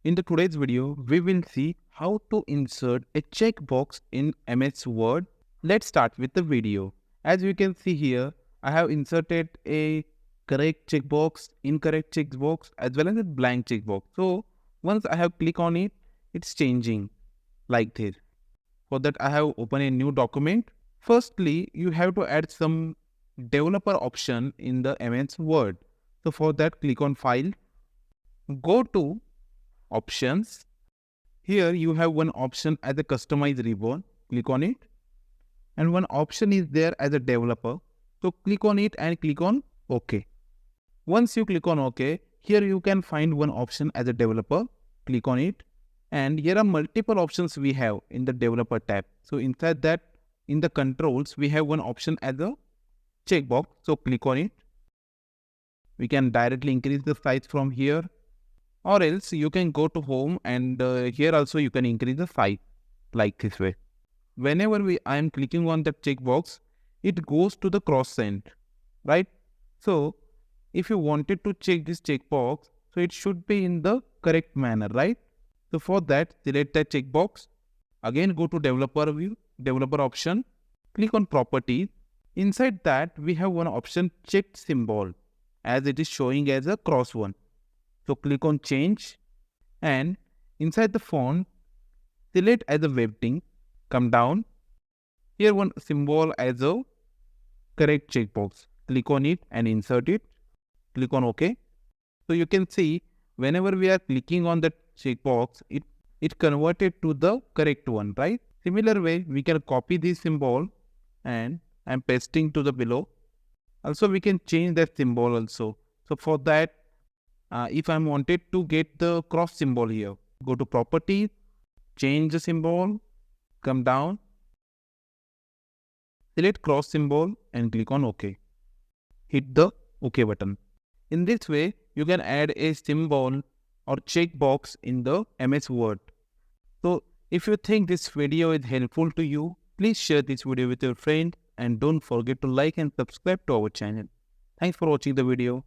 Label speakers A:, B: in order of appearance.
A: In the today's video, we will see how to insert a checkbox in MS Word. Let's start with the video. As you can see here, I have inserted a correct checkbox, incorrect checkbox, as well as a blank checkbox. So once I have clicked on it, it's changing like this. For that, I have opened a new document. Firstly, you have to add some developer option in the MS Word. So for that, click on File, go to Options. Here you have one option as a customize ribbon. Click on it. And one option is there as a developer. So click on it and click on OK. Once you click on OK, here you can find one option as a developer. Click on it. And here are multiple options we have in the developer tab. So inside that, in the controls, we have one option as a checkbox. So click on it. We can directly increase the size from here. Or else you can go to home and here also you can increase the size like this way. Whenever I am clicking on the checkbox, it goes to the cross send, right? So if you wanted to check this checkbox, so it should be in the correct manner, right? So for that, select the checkbox. Again, go to developer view, developer option, click on properties. Inside that, we have one option checked symbol as it is showing as a cross one. So click on change and inside the font, select as a webting, come down. Here one symbol as a correct checkbox. Click on it and insert it. Click on OK. So you can see whenever we are clicking on the checkbox, it converted to the correct one, right? Similar way, we can copy this symbol and I'm pasting to the below. Also, we can change that symbol also. So for that, if I wanted to get the cross symbol here, go to properties, change the symbol, come down, select cross symbol and click on OK. Hit the OK button. In this way, you can add a symbol or checkbox in the MS Word. So if you think this video is helpful to you, please share this video with your friend and don't forget to like and subscribe to our channel. Thanks for watching the video.